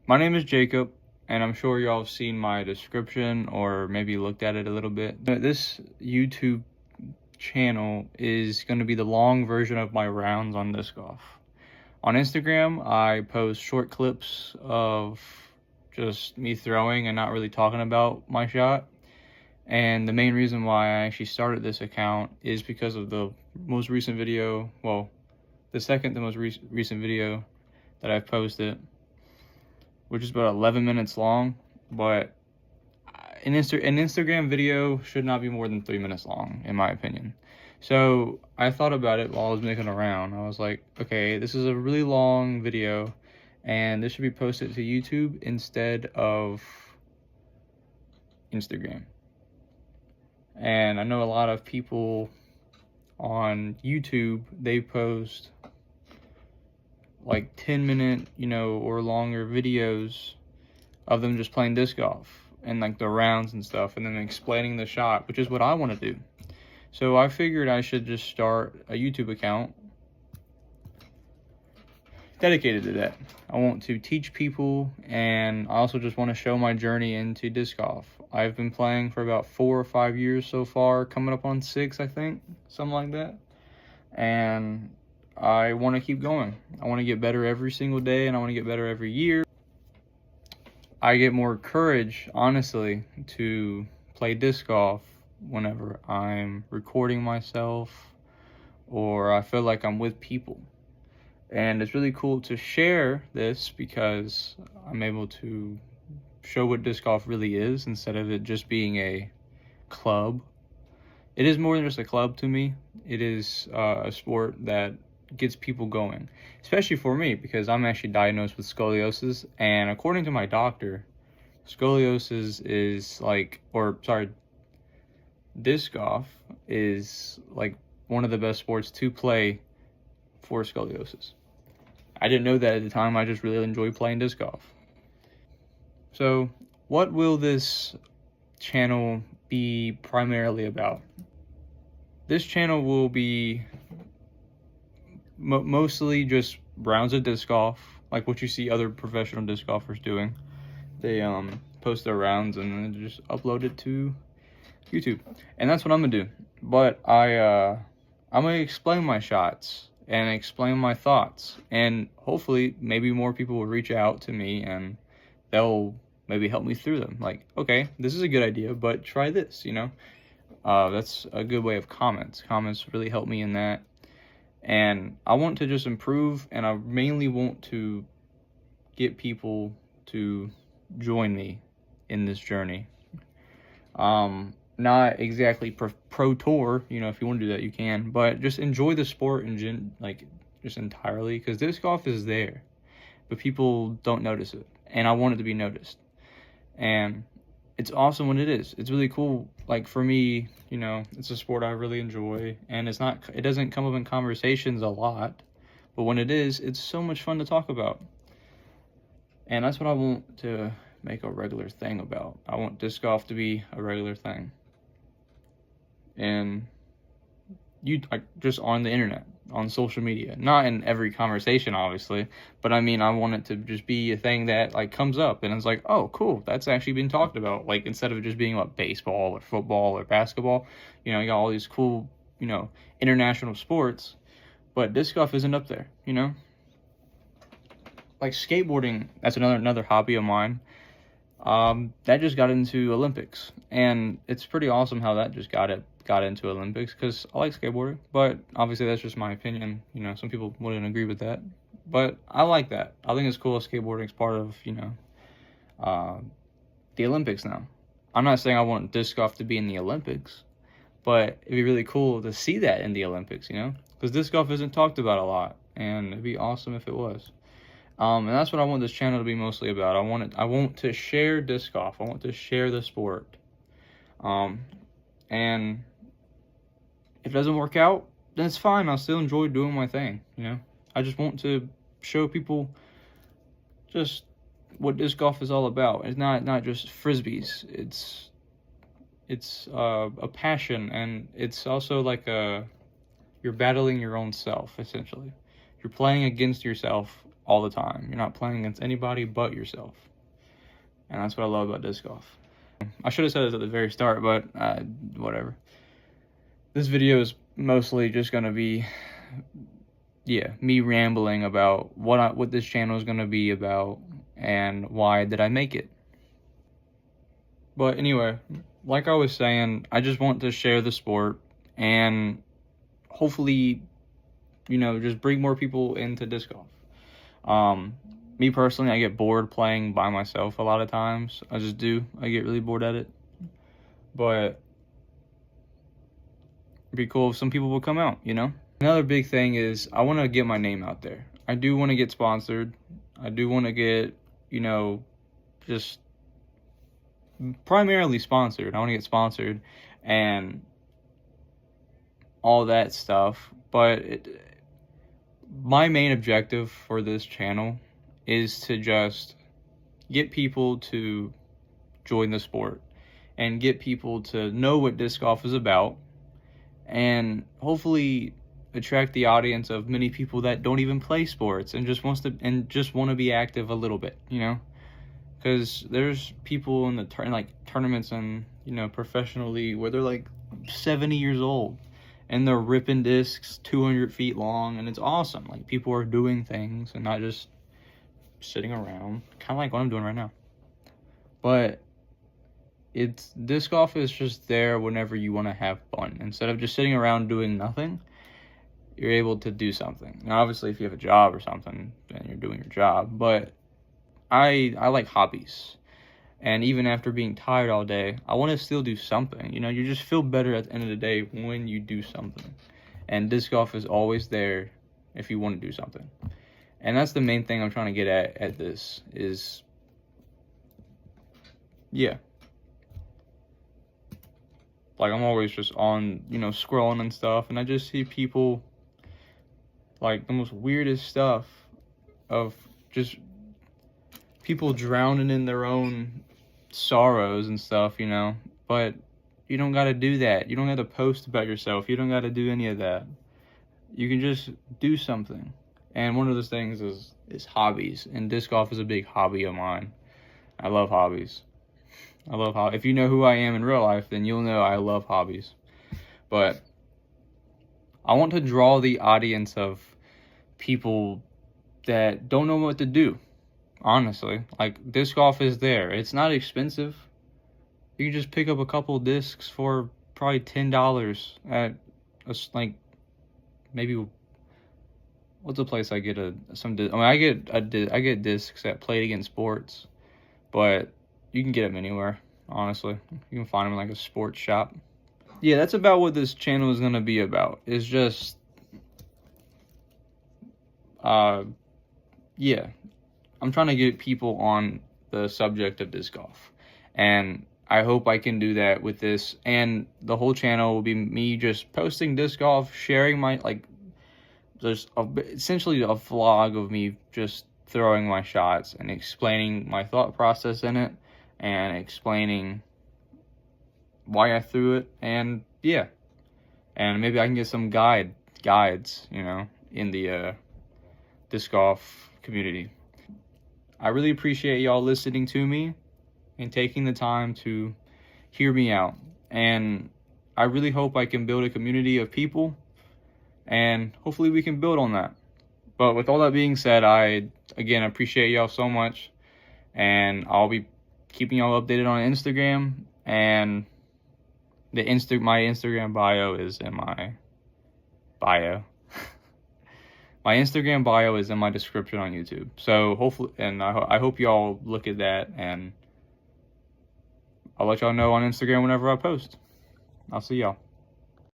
My name is Jacob, and I'm sure y'all have seen my description or maybe looked at it a little bit. This YouTube channel is going to be the long version of my rounds on disc golf. On Instagram, I post short clips of just me throwing and not really talking about my shot. And the main reason why I actually started this account is because of the most recent video, well, the second to most recent video that I've posted, which is about 11 minutes long, but an Instagram video should not be more than 3 minutes long, in my opinion. So I thought about it while I was making a round. I was like, okay, this is a really long video, and this should be posted to YouTube instead of Instagram. And I know a lot of people on YouTube, they post like 10-minute, or longer videos of them just playing disc golf and like the rounds and stuff, and then explaining the shot, which is what I want to do. So I figured I should just start a YouTube account dedicated to that. I want to teach people, and I also just want to show my journey into disc golf. I've been playing for about 4 or 5 years so far, coming up on 6, I think, something like that. And I want to keep going. I want to get better every single day, and I want to get better every year. I get more courage, honestly, to play disc golf whenever I'm recording myself or I feel like I'm with people. And it's really cool to share this because I'm able to show what disc golf really is instead of it just being a club. It is more than just a club to me. It is a sport that gets people going, especially for me because I'm actually diagnosed with scoliosis, and according to my doctor, scoliosis is disc golf is like one of the best sports to play for scoliosis. I didn't know that at the time. I just really enjoy playing disc golf. So what will this channel be primarily about? This channel will be mostly just rounds of disc golf, like what you see other professional disc golfers doing. They post their rounds and then just upload it to YouTube, and that's what I'm gonna do. But I'm gonna explain my shots and explain my thoughts, and hopefully maybe more people will reach out to me and they'll maybe help me through them. Like, okay, this is a good idea, but try this. That's a good way of comments. Comments really help me in that. And I want to just improve, and I mainly want to get people to join me in this journey. Not exactly pro tour, if you want to do that, you can, but just enjoy the sport and just entirely, because disc golf is there, but people don't notice it, and I want it to be noticed. And it's awesome when it is. It's really cool. Like for me, it's a sport I really enjoy, and it doesn't come up in conversations a lot, but when it is, it's so much fun to talk about. And that's what I want to make a regular thing about. I want disc golf to be a regular thing. And just on the internet, on social media, not in every conversation, obviously, but I mean, I want it to just be a thing that comes up and it's like, oh, cool, that's actually been talked about. Like, instead of just being about baseball or football or basketball, you got all these cool, international sports, but disc golf isn't up there, Like skateboarding, that's another hobby of mine. That just got into Olympics, and it's pretty awesome how that just got into Olympics, because I like skateboarding, but obviously that's just my opinion. Some people wouldn't agree with that, but I like that. I think it's cool that skateboarding is part of the Olympics now. I'm not saying I want disc golf to be in the Olympics, but it'd be really cool to see that in the Olympics, because disc golf isn't talked about a lot, and it'd be awesome if it was. And that's what I want this channel to be mostly about. I want to share disc golf. I want to share the sport. And if it doesn't work out, then it's fine. I'll still enjoy doing my thing, I just want to show people just what disc golf is all about. It's not just frisbees. It's a passion, and it's also like you're battling your own self, essentially. you're playing against yourself all the time. You're not playing against anybody but yourself. And that's what I love about disc golf. I should have said this at the very start, but whatever. This video is mostly just going to be, me rambling about what this channel is going to be about and why did I make it. But anyway, like I was saying, I just want to share the sport and hopefully, just bring more people into disc golf. Me personally, I get bored playing by myself a lot of times. I just do. I get really bored at it. But it'd be cool if some people would come out, Another big thing is I want to get my name out there. I do want to get sponsored. I do want to get, just primarily sponsored. I want to get sponsored and all that stuff. But my main objective for this channel is to just get people to join the sport and get people to know what disc golf is about, and hopefully attract the audience of many people that don't even play sports and just want to be active a little bit, because there's people in the tournaments and professional league where they're like 70 years old and they're ripping discs 200 feet long, and it's awesome. Like, people are doing things and not just sitting around, kind of like what I'm doing right now. But disc golf is just there whenever you want to have fun. Instead of just sitting around doing nothing, you're able to do something. Now, obviously, if you have a job or something, then you're doing your job. But I like hobbies. And even after being tired all day, I want to still do something. You just feel better at the end of the day when you do something. And disc golf is always there if you want to do something. And that's the main thing I'm trying to get at this is, like, I'm always just on, scrolling and stuff, and I just see people, like, the most weirdest stuff of just people drowning in their own sorrows and stuff, but you don't got to do that. You don't have to post about yourself. You don't got to do any of that. You can just do something. And one of those things is hobbies, and disc golf is a big hobby of mine. I love hobbies. If you know who I am in real life, then you'll know I love hobbies. But I want to draw the audience of people that don't know what to do, honestly. Like, disc golf is there. It's not expensive. You can just pick up a couple discs for probably $10 at maybe, what's the place I get I get discs at Play It Again Sports, but you can get them anywhere, honestly. You can find them in like a sports shop. Yeah, that's about what this channel is going to be about. It's just, I'm trying to get people on the subject of disc golf. And I hope I can do that with this. And the whole channel will be me just posting disc golf, sharing my, essentially a vlog of me just throwing my shots and explaining my thought process in it and explaining why I threw it. And and maybe I can get some guides, in the disc golf community. I really appreciate y'all listening to me and taking the time to hear me out. And I really hope I can build a community of people, and hopefully we can build on that. But with all that being said, I, again, appreciate y'all so much. And I'll be keeping y'all updated on Instagram. And my Instagram bio is in my bio. My Instagram bio is in my description on YouTube. So hopefully, and I hope y'all look at that, and I'll let y'all know on Instagram whenever I post. I'll see y'all.